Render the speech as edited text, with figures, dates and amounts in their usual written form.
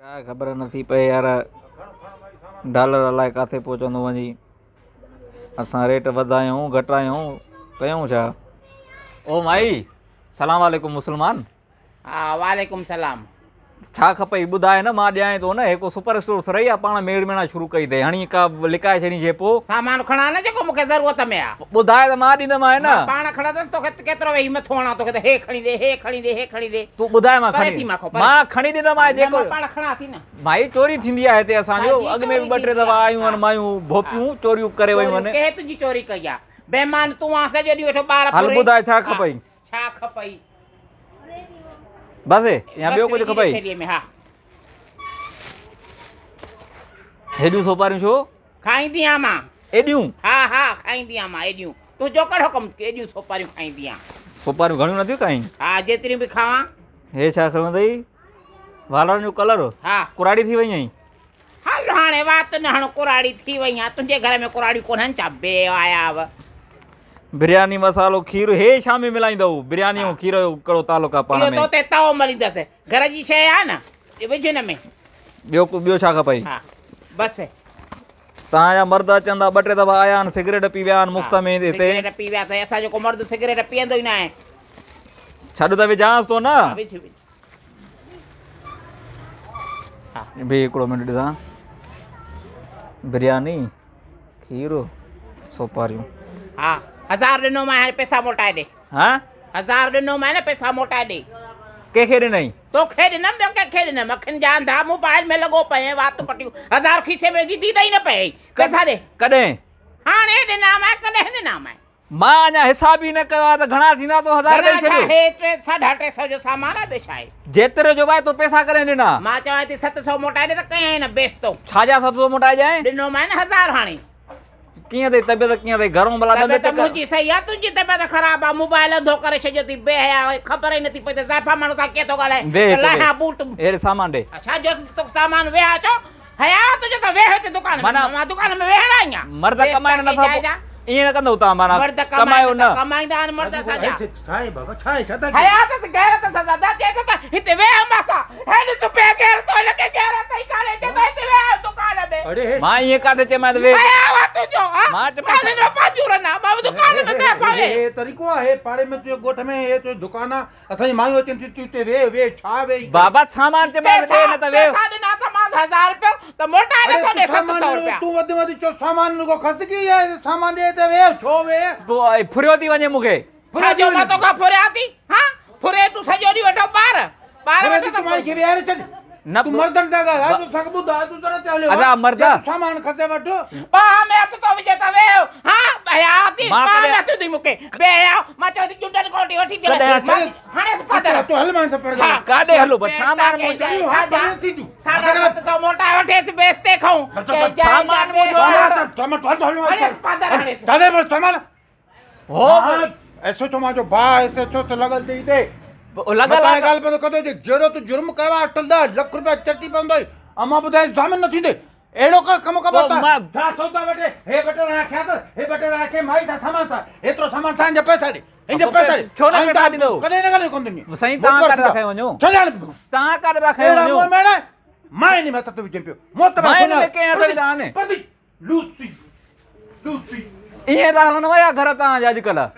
क्या खबर नहीं पे यार डॉलर अलाए किथे पहुचंदो वञी असां रेट वधायूं घटायूं कयूं छा। ओ माई सलाम वालेकुम मुसलमान। हाँ वालेकुम सलाम। छा खपई ॿुधाए न मां ॾियां थो न। हिकु सुपर स्टोर रही आहे पाण मेड़ मेड़ा शुरू कई अथई हाणे का लिकाए छॾी पोइ सामान खणा न जेको मूंखे ज़रूरत में आहे। ॿुधाए त मां ॾींदोमांइ न। पाण खणंदुसि तोखे केतिरो वेही मथो हणां तोखे त हे खणी ॾे हे खणी ॾे हे खणी ॾे। तूं ॿुधाए मां परे खणी थी मां खणी ॾींदोमांइ जेको पाण खणा थी न। भाई चोरी थींदी आहे हिते असांजो अॻ में बि ॿ टे दफ़ा आयूं आहिनि मायूं भोपियूं चोरियूं करे वयूं आहिनि। कंहिं तुंहिंजी चोरी कई आहे? बेईमान तूं आहे सॼो ॾींहुं वेठो ॿार हल ॿुधाए छा खपई? छा खपई बसि या ॿियो कुझु खपई? हा हेॾियूं सोपारियूं छो खाईंदी आहियां मां। एॾियूं? हा हा खाईंदी आहियां मां एॾियूं। तूं जो कहिड़ो कमु एॾियूं सोपारियूं खाईंदी आहियां। सोपारियूं घणियूं नथियूं खाईं? हा जेतिरियूं बि खावां। हे छा खणो अथई वारनि जो कलर? हा कुराड़ी थी वई आहीं? हल हाणे वात न हाणे कुराड़ी थी वई आहे। तुंहिंजे घर में कुराड़ियूं कोन्हनि छा? बे आया हुआ बिरयानी मसालो खीर हे छा में मिलाईंदव? बिरयानी ऐं खीर जो कहिड़ो तालुक आहे पाण में? इहो तोते तओ मलींदसि घर जी शइ आहे न विझ हिन में। ॿियो छा खपई? हा बसि। तव्हांजा मर्द अचंदा ॿ टे दफ़ा आया आहिनि सिगरेट पी विया आहिनि मुफ़्त में हिते। सिगरेट पी विया अथई। असां जेको मर्द सिगरेट पीअंदो ई न आहे। छॾ त विझांसि थो न। विझ विझ। भाई हिकिड़ो मिंट ॾिसां। बिरयानी खीर सोपारियूं। हा 1000 ॾिनो मां हाणे पैसा मोटाए ॾे। हा 1000 ॾिनो मां न पैसा मोटाए ॾे। कंहिंखे ॾिनई? तोखे ॾिनमि ॿियो कंहिंखे ॾिनमि? अखियुनि जा अंधा मोबाइल में लॻो पए वात पटियूं 1000 खीसे में विझी ॾींदई न पए। पैसा ॾे। कॾहिं? हाणे ॾिनामांइ कॾहिं ॾिनामांइ? मां अञा हिसाब ई न कयो आहे त घणा थींदा तो 1000 ॾेई छॾियो। हे 350 जो सामान आहे ॿियो छा आहे? जेतिरे जो भाई तूं पैसा करे ॾिना। मां चवां थी 700 मोटाए ॾे त कयईं न बेस्तो। छाजा 700 मोटाए ॾियां? ॾिनो मां न 1000 हाणे। कीअं अथई तबियत कीअं अथई घरों भला दंदे तबियत मुंहिंजी सही आहे तुंहिंजी तबियत ख़राबु आहे। मोबाइल अंधो करे छॾियो अथई बेहया ख़बर ई नथी पई त ज़ाइफ़ा माण्हू सां कीअं थो ॻाल्हाए। लाहियां बूट हेॾे सामान ॾे। छा जो तोखे सामान वेहा छो हया तुंहिंजो त वेह हिते दुकान में। मां दुकान में वेहणा ई आहियां। मर्द कमाइण नथा ईअं न कंदव तव्हां माना मर्द कमायो न कमाईंदा आहिनि मर्द असांजा। छा आहे बाबा छा आहे छा था हया त गैरत सां दादा चए थो त हिते वेह मासा हेॾे तूं पे गैरत तो लगे गैरत ई काले चए थो हिते वेह दुकान में। अरे मां ईअं काथे चयोमांइ त वेह। हया वा तुंहिंजो मां चयोमांइ काले न पाजूर न मां दुकान में ते पावे। हे तरीक़ो आहे पाड़े में तुंहिंजे ॻोठ में हे तुंहिंजी दुकान आहे असांजी मायूं अचनि थियूं हिते वेह वेह छा वेह बाबा सामान चयोमांइ त वेह न त वेह। पैसा ॾिना त मां 1000 रुपया त मोटाए नथो ॾे 700 रुपया। तूं वधि वधि चओ सामान रुगो खसकी आहे सामान ॾे त वेह छो वेह पोइ फुरियो थी वञे मूंखे। छा जो मां तोखां फुरिया थी? हा फुरे तूं सॼो ॾींहुं वेठो ॿार वेठो त तुम्हारी खे विहारे छॾ न तूं मर्दनि सां ॻाल्हाए तूं सॻ ॿुधाए तूं तरह ते हलियो अदा मर्द सामान खसे वठ बाह में हथ तो विझे त वेह। हा भया थी मां मां कॾहिं- नथी दी मूंखे बेया मां चयो थी चुंडन कोटी वठी थी कॾहिं हाणे पादर तूं हल मां सां हा। काॾे हलो बस सामान पैसा मुंहिंजो कंहिं हाथ बढ़िया थी तूं 750 मोटाए वठेसि बेस्ते खाऊं सामान सामान हो ऐसो छो मां जो भाउ ऐसे छो त लॻल अथई हिते लॻल मतां आहे। ॻाल्हि पवंदो कदो जे जहिड़ो तूं जुर्म कयो आहे 8-10 लख रुपया चटी पवंदो ऐं मां ॿुधाए ज़ामिन न थींदे अहिड़ो कमु कबो पोइ मां- छा सौदा वठे हे बटण राखिया अथसि हे बटण राखे माई सां सामान सां हेतिरो सामान सां हिनजा पैसा ॾे हिनजा पैसा ॾे छो न पैसा ॾींदो? कॾहिं न ॻाल्हि कोन ॾिनी साईं तव्हां काॾे रखाए वञो? तव्हां काॾे रखाए वञो? मां इन में हथ थो विझे पियो मोत मां इन में कंहिं हथ विझां हाणे? लूसी लूसी ईअं था हलनि वया घर तव्हांजा अॼुकल्ह?